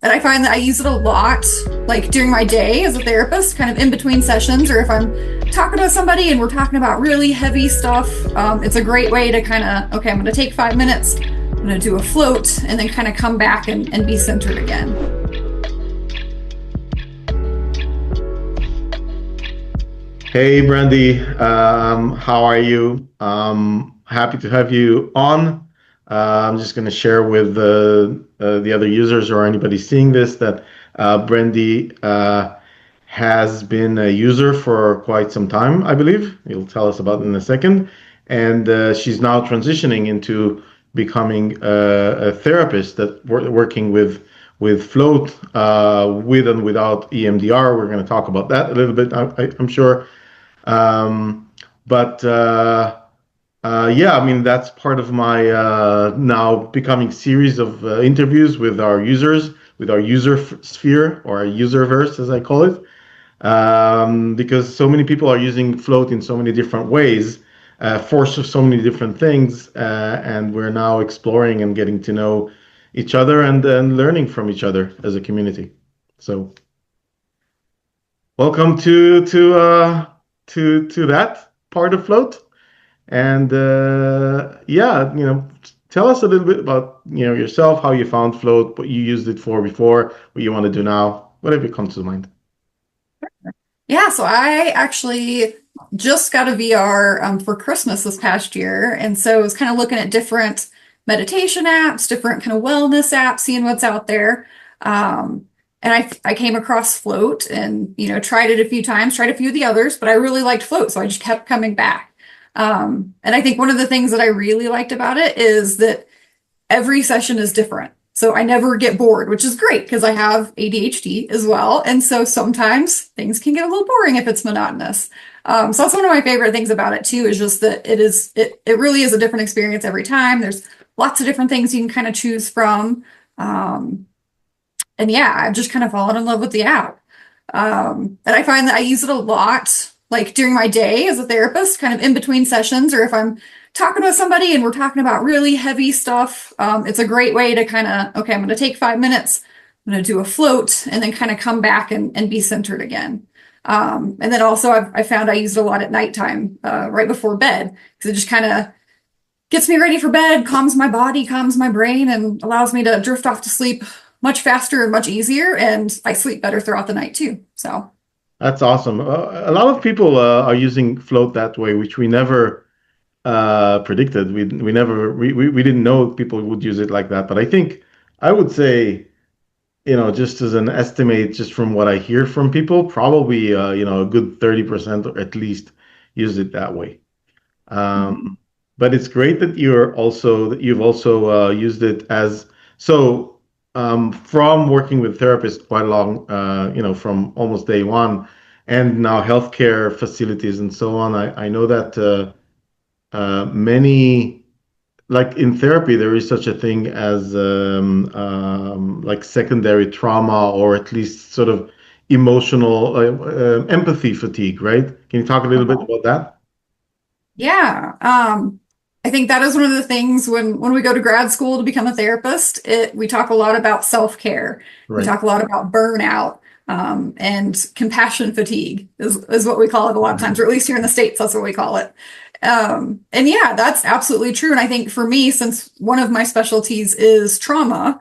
And I find that I use it a lot, like during my day as a therapist, kind of in between sessions, or if I'm talking to somebody and we're talking about really heavy stuff. It's a great way to kind of, okay, I'm going to take 5 minutes, I'm going to do a float, and then kind of come back and be centered again. Hey, Brandy, how are you? Happy to have you on. I'm just going to share with the other users or anybody seeing this that Brandy has been a user for quite some time, I believe. You'll tell us about it in a second. And she's now transitioning into becoming a therapist that working with Float, with and without EMDR. We're going to talk about that a little bit, I'm sure. Um, but yeah, I mean, that's part of my now becoming series of interviews with our users, with our user sphere or our userverse, as I call it, because so many people are using Float in so many different ways, for so many different things, and we're now exploring and getting to know each other and learning from each other as a community. So, welcome to that part of Float. And yeah, tell us a little bit about yourself, how you found Float, what you used it for before, what you want to do now, whatever comes to mind. Yeah, so I actually just got a VR for Christmas this past year. And so I was kind of looking at different meditation apps, different kind of wellness apps, seeing what's out there. And I came across Float and, tried it a few times, tried a few of the others, but I really liked Float. So I just kept coming back. And I think one of the things that I really liked about it is that every session is different. So I never get bored, which is great because I have ADHD as well. And so sometimes things can get a little boring if it's monotonous. So that's one of my favorite things about it too, is just that it really is a different experience every time. There's lots of different things you can kind of choose from. And yeah, I've just kind of fallen in love with the app. And I find that I use it a lot, like during my day as a therapist, kind of in between sessions, or if I'm talking with somebody and we're talking about really heavy stuff. It's a great way to kind of, okay, I'm going to take 5 minutes, I'm going to do a float, and then kind of come back and be centered again. And then also I found I used it a lot at nighttime, right before bed, because it just kind of gets me ready for bed, calms my body, calms my brain, and allows me to drift off to sleep much faster and much easier. And I sleep better throughout the night too. So. That's awesome. A lot of people are using Float that way, which we never predicted. We didn't know people would use it like that. But I think I would say, just as an estimate, just from what I hear from people, probably a good 30% or at least use it that way. Mhm. But it's great that you've also used it as so from working with therapists quite a long, from almost day one, and now healthcare facilities and so on. I know that many, like in therapy, there is such a thing as like secondary trauma, or at least sort of emotional empathy fatigue, right? Can you talk a little bit Uh-huh. about that? Yeah. I think that is one of the things when we go to grad school to become a therapist, we talk a lot about self-care. We Right. talk a lot about burnout, and compassion fatigue is what we call it a lot of times, or at least here in the States, that's what we call it. And yeah, that's absolutely true. And I think for me, since one of my specialties is trauma,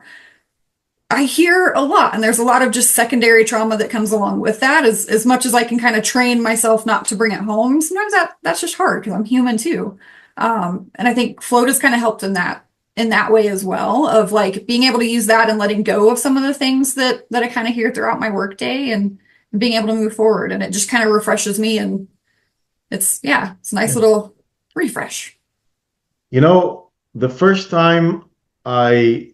I hear a lot, and there's a lot of just secondary trauma that comes along with that. As much as I can kind of train myself not to bring it home, sometimes that's just hard because I'm human too. And I think float has kind of helped in that way as well, of like being able to use that and letting go of some of the things that I kind of hear throughout my workday, and being able to move forward. And it just kind of refreshes me, and it's a nice little refresh. The first time I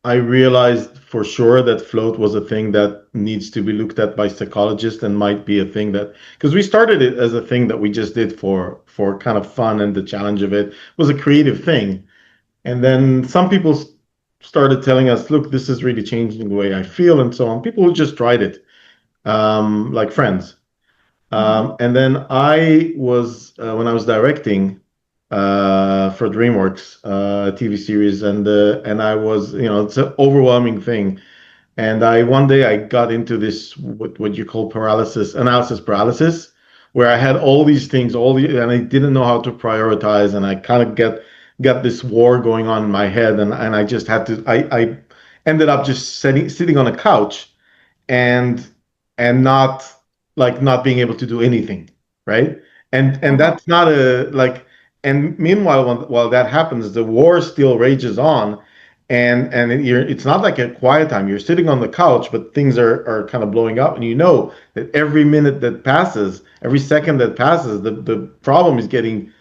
I realized for sure that float was a thing that needs to be looked at by psychologists and might be a thing that because we started it as a thing that we just did for kind of fun, and the challenge of it was a creative thing. And then some people started telling us, look, this is really changing the way I feel and so on. People who just tried it, like friends. Mhm. And then when I was directing for DreamWorks, TV series, and I was, it's an overwhelming thing. And I one day I got into this what you call analysis paralysis, where I had all these things, and I didn't know how to prioritize, and I kind of got this war going on in my head, and I just had to I ended up just sitting on a couch and not not being able to do anything, right? And Uh-huh. that's not a like and meanwhile while that happens, the war still rages on, it's not like a quiet time. You're sitting on the couch, but things are kind of blowing up, and you know that every minute that passes, every second that passes, the problem is getting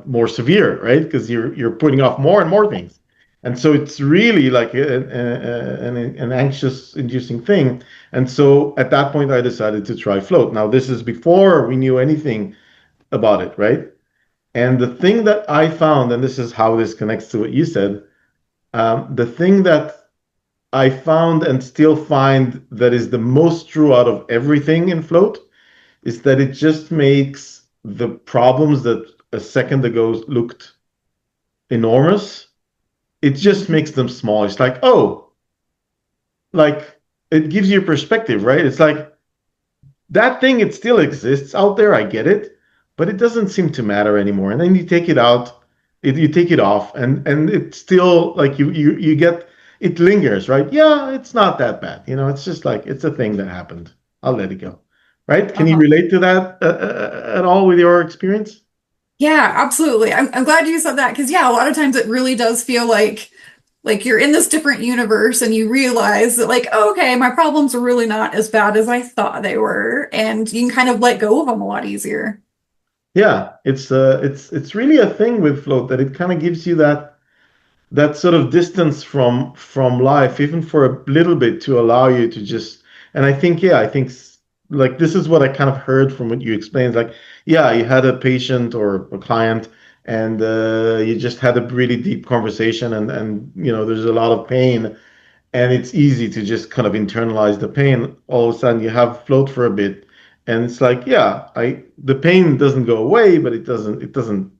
more severe, right? Because you're putting off more and more things, and so it's really like an anxious inducing thing. And so at that point, I decided to try float. Now this is before we knew anything about it, right? And the thing that I found, and this is how this connects to what you said, the thing that I found and still find that is the most true out of everything in float is that it just makes the problems that a second ago looked enormous, it just Mhm. makes them small. It's like, oh, like it gives you perspective, right? It's like that thing, it still exists out there. I get it, but it doesn't seem to matter anymore. And then you take it out, you take it off, and it's still like you get it lingers, right? Yeah, it's not that bad. It's just like it's a thing that happened. I'll let it go. Right? Can you Uh-huh. relate to that at all with your experience? Yeah, absolutely. I'm glad you said that because yeah, a lot of times it really does feel like you're in this different universe and you realize that like, oh, okay, my problems are really not as bad as I thought they were, and you can kind of let go of them a lot easier. Yeah, it's really a thing with float that it kind of gives you that sort of distance from life, even for a little bit, to allow you to just. And I think, yeah, like this is what I kind of heard from what you explained. Like, yeah, you had a patient or a client, and you just had a really deep conversation, and there's a lot of pain, and it's easy to just kind of internalize the pain. All of a sudden, you have float for a bit, and it's like, yeah, I the pain doesn't go away, but it doesn't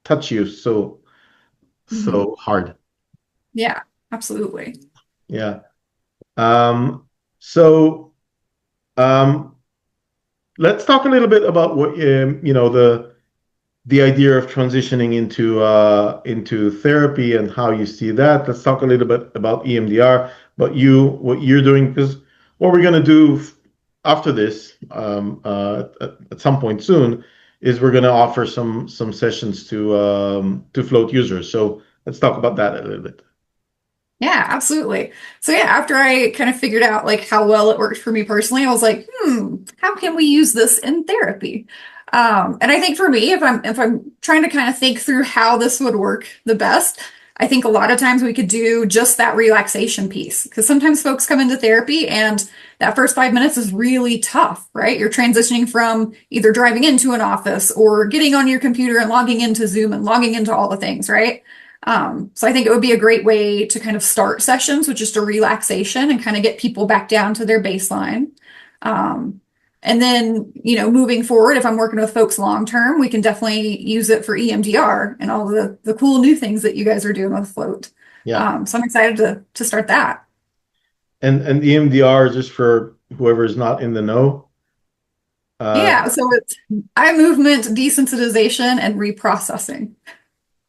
touch you Mhm. so hard. Yeah, absolutely. Yeah. Um, so um, let's talk a little bit about what the idea of transitioning into therapy and how you see that. Let's talk a little bit about EMDR, but what you're doing, because what we're going to do after this, at some point soon, is we're going to offer some sessions to float users. So let's talk about that a little bit. Yeah, absolutely. So yeah, after I kind of figured out like how well it worked for me personally, I was like, how can we use this in therapy? And I think for me, if I'm trying to kind of think through how this would work the best, I think a lot of times we could do just that relaxation piece because sometimes folks come into therapy and that first 5 minutes is really tough, right? You're transitioning from either driving into an office or getting on your computer and logging into Zoom and logging into all the things, right? So I think it would be a great way to kind of start sessions with just a relaxation and kind of get people back down to their baseline. Um, and then, moving forward, if I'm working with folks long term, we can definitely use it for EMDR and all the cool new things that you guys are doing with Float. Yeah. So I'm excited to start that. And EMDR, just for whoever is not in the know. Uh, Yeah, so it's eye movement desensitization and reprocessing.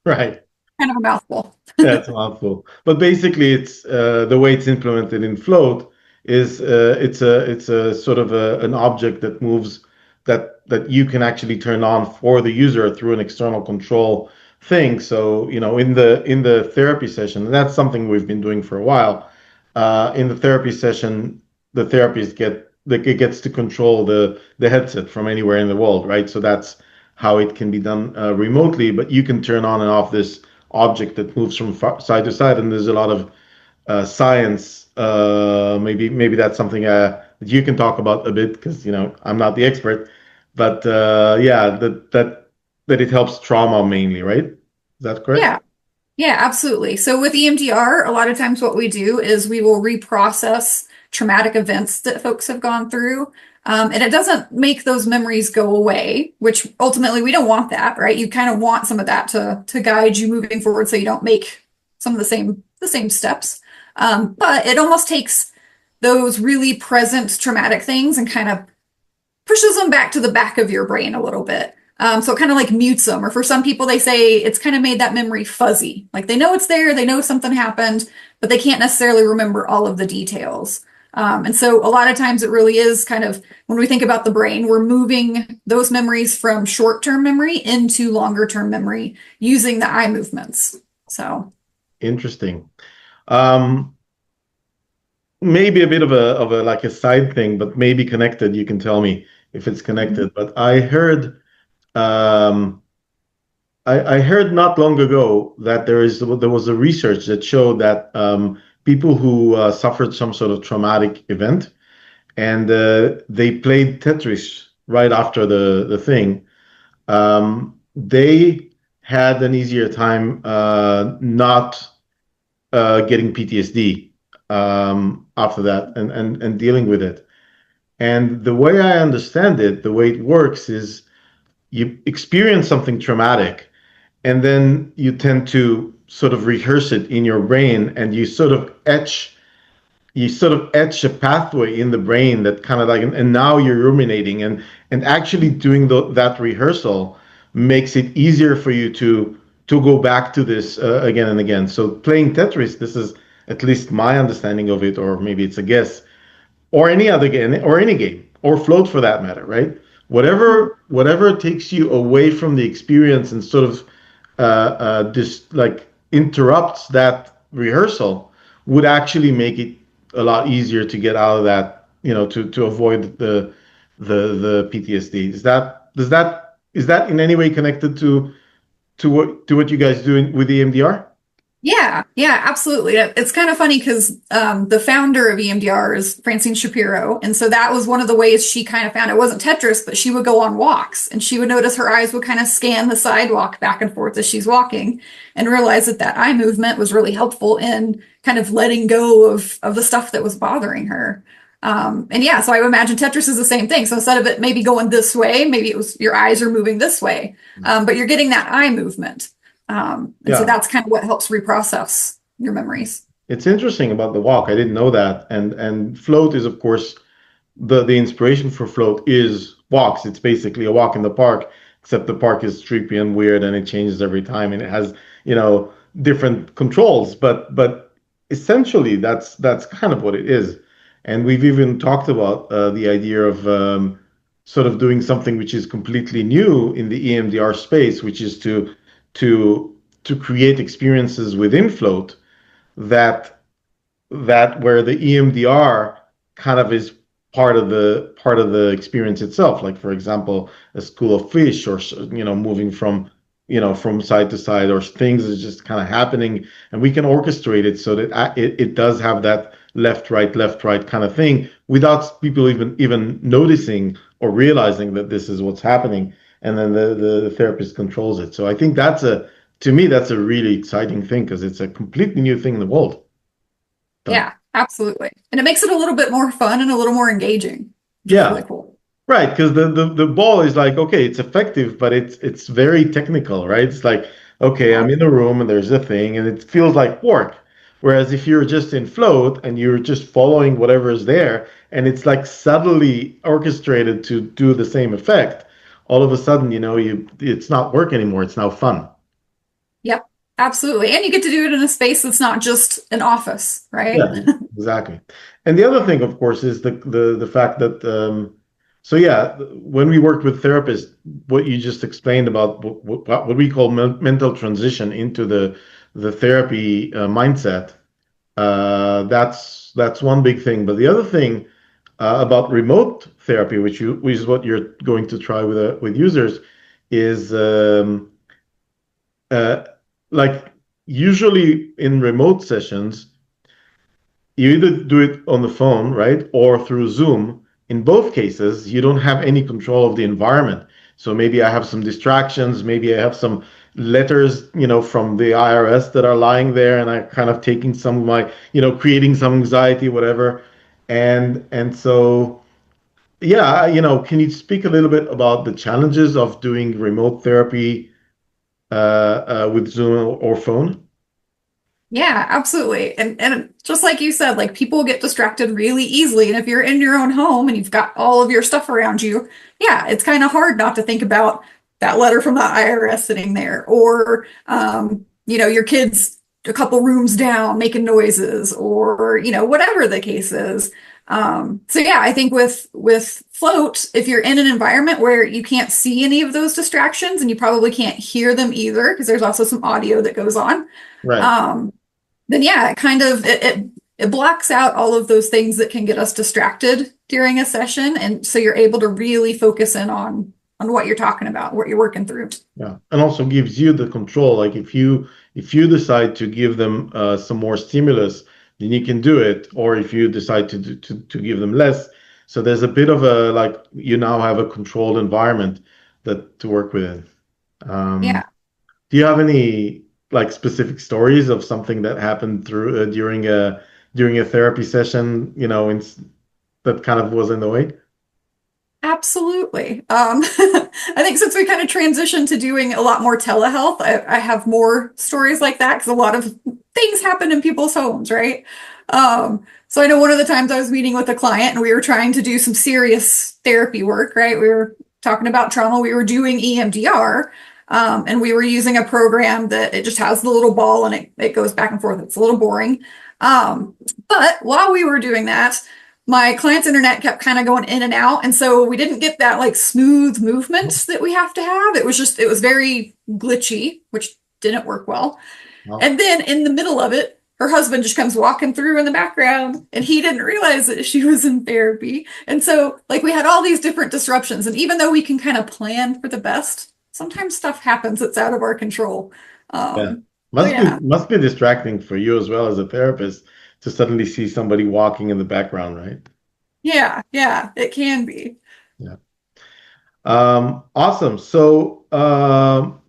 right. Kind of a mouthful. Yeah, it's a mouthful. But basically, it's the way it's implemented in Float is it's a sort of an object that moves that you can actually turn on for the user through an external control thing. So in the therapy session, and that's something we've been doing for a while. In the therapy session, the therapist it gets to control the headset from anywhere in the world, right? So that's how it can be done remotely. But you can turn on and off this object that moves from side to side, and there's a lot of science. Maybe that's something that you can talk about a bit because I'm not the expert, but yeah, that it helps trauma mainly, right? Is that correct? Yeah. Yeah, absolutely. So with EMDR, a lot of times what we do is we will reprocess traumatic events that folks have gone through. And it doesn't make those memories go away, which ultimately we don't want that, right? You kind of want some of that to guide you moving forward so you don't make some of the same steps. But it almost takes those really present traumatic things and kind of pushes them back to the back of your brain a little bit. So it kind of like mutes them. Or for some people, they say it's kind of made that memory fuzzy. Like they know it's there, they know something happened, but they can't necessarily remember all of the details. And so a lot of times it really is kind of when we think about the brain, we're moving those memories from short-term memory into longer-term memory using the eye movements. So, Interesting. Um, Maybe a bit of a like a side thing, but maybe connected. You can tell me if it's mhm. connected. But um, I heard not long ago that there was a research that showed that people who suffered some sort of traumatic event and they played Tetris right after the thing, they had an easier time not getting PTSD after that and dealing with it. And the way I understand it, the way it works is you experience something traumatic and then you tend to sort of rehearse it in your brain and you sort of etch a pathway in the brain that kind of like and now you're ruminating and actually doing that rehearsal makes it easier for you to go back to this again and again. So playing Tetris, this is at least my understanding of it, or maybe it's a guess, or any other game, or any game, or float for that matter, right? Whatever takes you away from the experience and sort of this like interrupts that rehearsal would actually make it a lot easier to get out of that, to avoid the PTSD. Is that in any way connected to what you guys do with the EMDR? Yeah, yeah, absolutely. It's kind of funny because the founder of EMDR is Francine Shapiro. And so that was one of the ways she kind of found it wasn't Tetris, but she would go on walks and she would notice her eyes would kind of scan the sidewalk back and forth as she's walking and realize that that eye movement was really helpful in kind of letting go of the stuff that was bothering her. And yeah, so I would imagine Tetris is the same thing. So instead of it maybe going this way, maybe it was your eyes are moving this way, but you're getting that eye movement. And so Yeah. that's kind of what helps reprocess your memories. It's interesting about the walk. I didn't know that. And float is, of course, the inspiration for float is walks. It's basically a walk in the park, except the park is trippy and weird and it changes every time and it has, different controls. But essentially that's kind of what it is. And we've even talked about the idea of sort of doing something which is completely new in the EMDR space, which is to to create experiences within float that where the EMDR kind of is part of the experience itself. Like for example, a school of fish, or moving from from side to side, or things is just kind of happening, and we can orchestrate it so that it does have that left right kind of thing without people even noticing or realizing that this is what's happening, and then the therapist controls it. So I think that's a to me that's a really exciting thing because it's a completely new thing in the world. Done. Yeah, absolutely. And it makes it a little bit more fun and a little more engaging, which is Yeah, really cool. right. Because the ball is like, okay, it's effective, but it's very technical, right? It's like, okay, Yeah. I'm in a room and there's a thing, and it feels like work. Whereas if you're just in float and you're just following whatever is there, and it's like subtly orchestrated to do the same effect, all of a sudden, it's not work anymore. It's now fun. Yep, absolutely. And you get to do it in a space that's not just an office, right? Yeah, exactly. And the other thing, of course, is the fact that so yeah, when we worked with therapists, what you just explained about what we call mental transition into the therapy mindset, that's one big thing. But the other thing about remote therapy, which is what you're going to try with users, is uh, like usually in remote sessions you either do it on the phone, right, or through Zoom. In both cases, you don't have any control of the environment. So maybe I have some distractions, maybe I have some letters, from the IRS that are lying there, and I'm kind of taking some of my, creating some anxiety, whatever. And so, yeah, can you speak a little bit about the challenges of doing remote therapy with Zoom or phone? Yeah, absolutely. And just like you said, like people get distracted really easily. And if you're in your own home and you've got all of your stuff around you, yeah, it's kind of hard not to think about that letter from the IRS sitting there or your kids a couple rooms down making noises or, whatever the case is. So yeah, I think with Float, if you're in an environment where you can't see any of those distractions and you probably can't hear them either, because there's also some audio that goes on. Right. Um, then yeah, it kind of it blocks out all of those things that can get us distracted during a session, and so you're able to really focus in on what you're talking about, what you're working through. Yeah, and also gives you the control. Like if you decide to give them some more stimulus, then you can do it. Or if you decide to give them less, so there's a bit of a like you now have a controlled environment that to work within. Um, Yeah, do you have any like specific stories of something that happened through during a therapy session? That kind of was in the way. absolutely. I think since we kind of transitioned to doing a lot more telehealth, I have more stories like that because a lot of things happen in people's homes, right? So I know one of the times I was meeting with a client and we were trying to do some serious therapy work, right? We were talking about trauma. We were doing EMDR, and we were using a program that it just has the little ball and it goes back and forth. It's a little boring. But while we were doing that, my client's internet kept kind of going in and out. And so we didn't get that like smooth movement that we have to have. It was very glitchy, which didn't work well. Wow. And then in the middle of it, her husband just comes walking through in the background and he didn't realize that she was in therapy. And so, like, we had all these different disruptions. And even though we can kind of plan for the best, sometimes stuff happens that's out of our control. Yeah. So, Must be yeah. must be distracting for you as well as a therapist to suddenly see somebody walking in the background, right? Yeah. Yeah. It can be. Yeah. Awesome. So,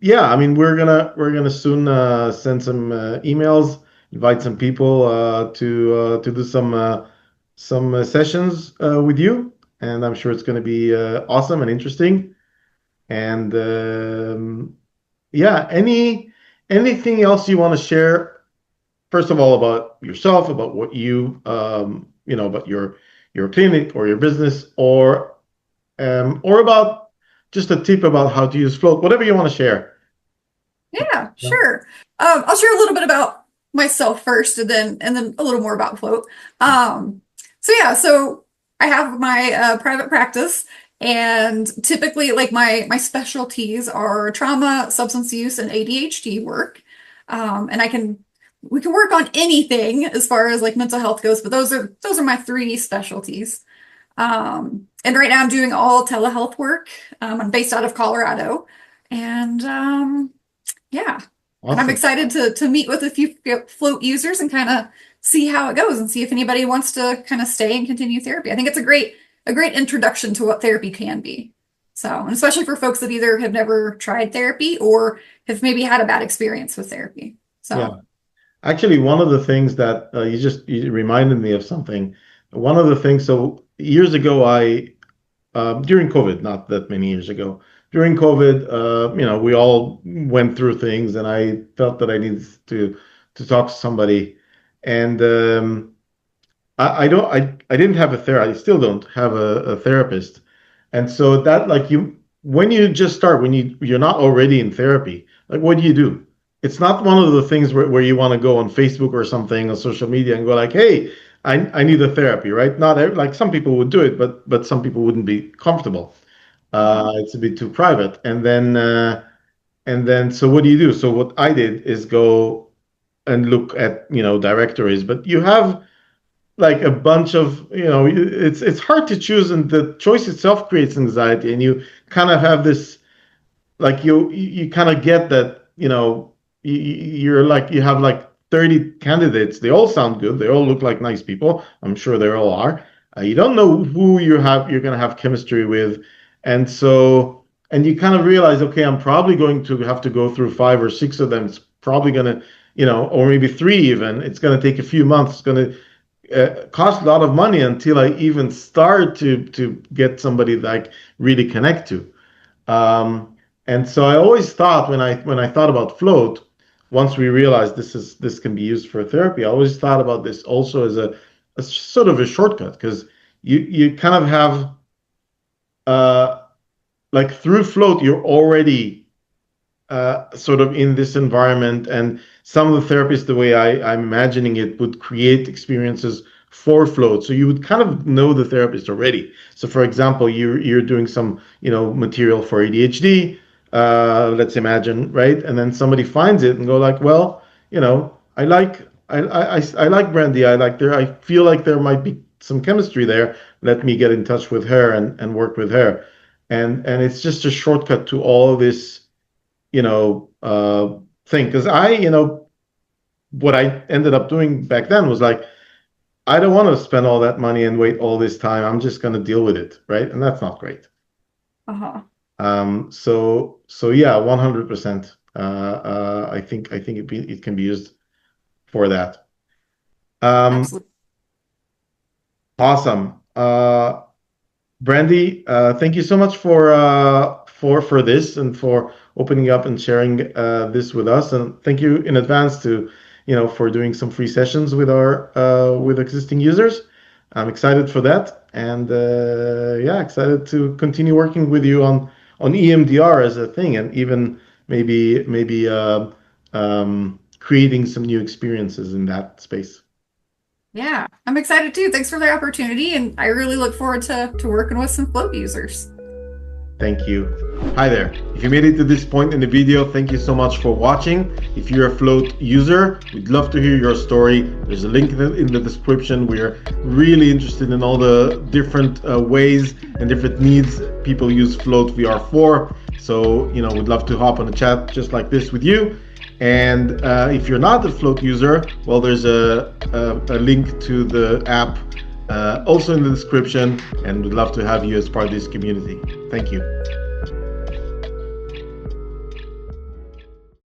yeah, I mean, we're gonna soon send some emails, invite some people to do some sessions with you, and I'm sure it's gonna be awesome and interesting. And yeah, anything else you want to share? First of all, about yourself, about what about your clinic or your business, or about just a tip about how to use Float, whatever you want to share. Yeah, sure. I'll share a little bit about myself first, and then a little more about Float. So I have my private practice, and typically, like my specialties are trauma, substance use, and ADHD work. And we can work on anything as far as like mental health goes, but those are my three specialties. And right now I'm doing all telehealth work. I'm based out of Colorado, and yeah. And I'm Awesome. excited to meet with a few float users and kind of see how it goes and see if anybody wants to kind of stay and continue therapy. I think it's a great introduction to what therapy can be. So, and especially for folks that either have never tried therapy or have maybe had a bad experience with therapy. Yeah. So, Actually, one of the things that you reminded me of something. One of the things, so years ago, during COVID, not that many years ago, during COVID, we all went through things, and I felt that I needed to talk to somebody. And I didn't have a therapist. I still don't have a therapist. And so that like when you just start, when you're not already in therapy, like what do you do? It's not one of the things where you want to go on Facebook or something on social media and go like, hey, I need a therapy, right? Not like some people would do it, but some people wouldn't be comfortable. mhm. It's a bit too private. And then so what do you do? So what I did is go and look at directories, but you have like a bunch of it's hard to choose, and the choice itself creates anxiety, and you kind of have this like you kind of get that you're like you have like 30 candidates. They all sound good, they all look like nice people. I'm sure they all are. You don't know who you're going to have chemistry with, and you kind of realize, okay, I'm probably going to have to go through five or six of them. It's probably going to or maybe three even. It's going to take a few months. It's going to cost a lot of money until I even start to get somebody that I really connect to. And so I always thought when I thought about Float, once we realized this can be used for therapy, I always thought about this also as a sort of a shortcut, because you kind of have uh, like through Float, you're already sort of in this environment, and some of the therapists, the way I'm imagining it, would create experiences for Float, so you would kind of know the therapist already. So for example, you're doing some material for ADHD, let's imagine, right? And then somebody finds it and go like, well, I like Brandy, I feel like there might be some chemistry there, let me get in touch with her and work with her. And it's just a shortcut to all this thing. Because what I ended up doing back then was like, I don't want to spend all that money and wait all this time. I'm just going to deal with it, right? And that's not great. Uh-huh. So yeah, 100%. I think it can be used for that. Um, Absolutely. awesome. Brandy, thank you so much for this and for opening up and sharing this with us. And thank you in advance to for doing some free sessions with our with existing users. I'm excited for that, and yeah, excited to continue working with you on EMDR as a thing, and even maybe creating some new experiences in that space. Yeah, I'm excited too. Thanks for the opportunity, and I really look forward to working with some float users. Thank you. Hi there. If you made it to this point in the video, thank you so much for watching. If you're a Float user, we'd love to hear your story. There's a link in the description. We're really interested in all the different ways and different needs people use FloatVR for. So, we'd love to hop on a chat just like this with you. And if you're not a Float user, well, there's a link to the app also in the description, and we'd love to have you as part of this community. Thank you.